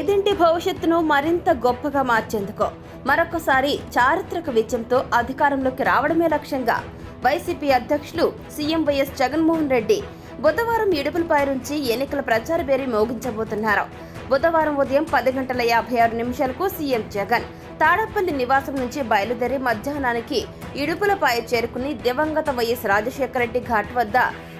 పేదింటి భవిష్యత్తును మరింత గొప్పగా మార్చేందుకు మరొకసారి చారిత్రక విజయంతో అధికారంలోకి రావడమే లక్ష్యంగా వైసీపీ అధ్యక్షులు సీఎం వైఎస్ జగన్మోహన్ రెడ్డి బుధవారం ఇడుపులపై నుంచి ఎన్నికల ప్రచార బేరీ మోగించబోతున్నారు. బుధవారం ఉదయం 10:56 సీఎం జగన్ తాడపల్లి నివాసం నుంచి బయలుదేరి మధ్యాహ్నానికి ఇడుపులపై చేరుకుని దివంగత వైఎస్ రాజశేఖర రెడ్డి ఘాట్ వద్ద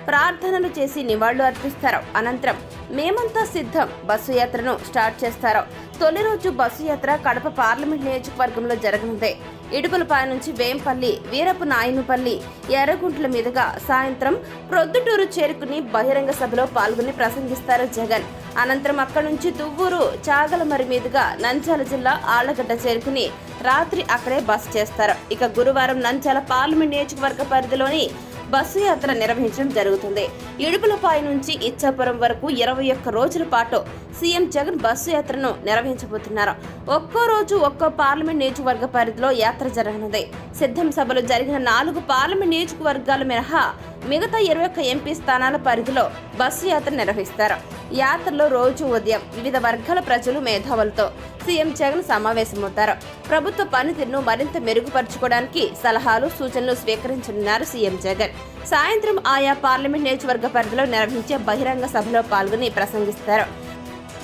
ప్రార్థనలు చేసి నివాళులు అర్పిస్తారు. అనంతరం మేమంతా సిద్ధం బస్సు యాత్రను స్టార్ట్ చేస్తారు. తొలి రోజు బస్సు యాత్ర కడప పార్లమెంట్ నియోజకవర్గంలో జరగనుంది. ఇడుపులపై నుంచి వేంపల్లి, వీరపు నాయనుపల్లి, ఎర్రగుంట్ల మీదుగా సాయంత్రం ప్రొద్దుటూరు చేరుకుని బహిరంగ సభలో పాల్గొని ప్రసంగిస్తారు జగన్. అనంతరం అక్కడి నుంచి తువ్వూరు, చాగలమరి మీదుగా నంద్యాల జిల్లా ఆళ్లగడ్డ చేరుకుని రాత్రి అక్కడే బస చేస్తారు. ఇక గురువారం నంద్యాల పార్లమెంట్ నియోజకవర్గ పరిధిలోని బస్సు యాత్ర నిర్వహించడం జరుగుతుంది. ఇడుపులపై నుంచి ఇచ్చాపురం వరకు 21 రోజుల పాటు సీఎం జగన్ బస్సు యాత్రను నిర్వహించబోతున్నారు. ఒక్కో రోజు ఒక్కో పార్లమెంట్ నియోజకవర్గ పరిధిలో యాత్ర జరగనుంది. సిద్ధం సభలు జరిగిన 4 పార్లమెంట్ నియోజకవర్గాల మినహా మిగతా 21 ఎంపీ స్థానాల పరిధిలో బస్సు యాత్ర నిర్వహిస్తారు. యాత్రలో రోజు ఉదయం వివిధ వర్గాల ప్రజలు, మేధావులతో సీఎం జగన్ సమావేశమవుతారు. ప్రభుత్వ పనితీరును మరింత మెరుగుపరచుకోవడానికి సలహాలు, సూచనలు స్వీకరించనున్నారు సీఎం జగన్. సాయంత్రం ఆయా పార్లమెంట్ నియోజకవర్గ పరిధిలో నిర్వహించే బహిరంగ సభలో పాల్గొని ప్రసంగిస్తారు.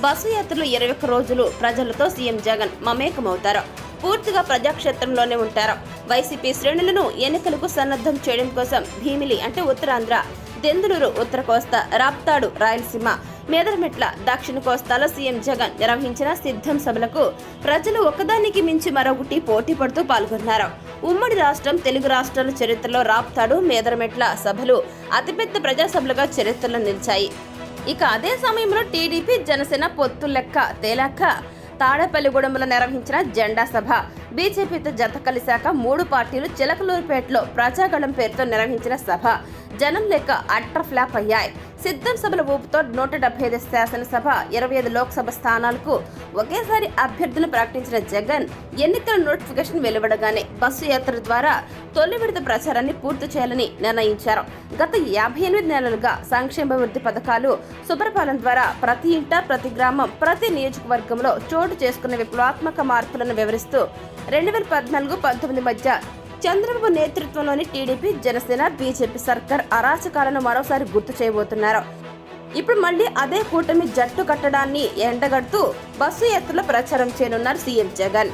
బస్సు యాత్రలో 21 రోజులు ప్రజలతో సీఎం జగన్ మమేకమవుతారు. పూర్తిగా ప్రజాక్షేత్రంలోనే ఉంటారు. వైసీపీ శ్రేణులను ఎన్నికలకు సన్నద్ధం చేయడం కోసం భీమిలి అంటే ఉత్తరాంధ్ర, దెందులూరు ఉత్తర కోస్తా, రాప్తాడు రాయలసీమ, మేదరమెట్ల దక్షిణ కోస్తాలో సీఎం జగన్ నిర్వహించిన సిద్ధం సభలకు ప్రజలు ఒకదానికి మించి మరొకటి పోటీ పడుతూ పాల్గొన్నారు. ఉమ్మడి రాష్ట్రం, తెలుగు రాష్ట్రాల చరిత్రలో రాప్తాడు, మేదరమెట్ల సభలు అతిపెద్ద ప్రజాసభలుగా చరిత్రలో నిలిచాయి. ఇక అదే సమయంలో టీడీపీ, జనసేన పొత్తు లెక్క తేలాక తాడేపల్లిగూడెంలో నిర్వహించిన జెండా సభ, బీజేపీతో జత కలిశాక 3 పార్టీలు చిలకలూరుపేటలో ప్రజాగళం పేరుతో నిర్వహించిన సభ జనం లెక్క అట్టర్ ఫ్లాప్ అయ్యాయి. సిద్ధం సభల ఊపుతో 175 శాసనసభ, 25 లోక్సభ స్థానాలకు ఒకేసారి అభ్యర్థులు ప్రకటించిన జగన్ ఎన్నికల నోటిఫికేషన్ వెలువడగానే బస్సు యాత్ర ద్వారా తొలి విడత ప్రచారాన్ని పూర్తి చేయాలని నిర్ణయించారు. గత 58 నెలలుగా సంక్షేమాభివృద్ధి పథకాలు, సుపరిపాలన ద్వారా ప్రతి ఇంట, ప్రతి గ్రామం, ప్రతి నియోజకవర్గంలో చోటు చేసుకున్న విప్లవాత్మక మార్పులను వివరిస్తూ 2014-19 మధ్య చంద్రబాబు నేతృత్వంలోని టీడీపీ, జనసేన, బీజేపీ సర్కార్ అరాచకాలను మరోసారి గుర్తు చేయబోతున్నారు. ఇప్పుడు మళ్లీ అదే కూటమి జట్టు కట్టడాన్ని ఎండగడుతూ బస్సు యాత్రలో ప్రచారం చేయనున్నారు సీఎం జగన్.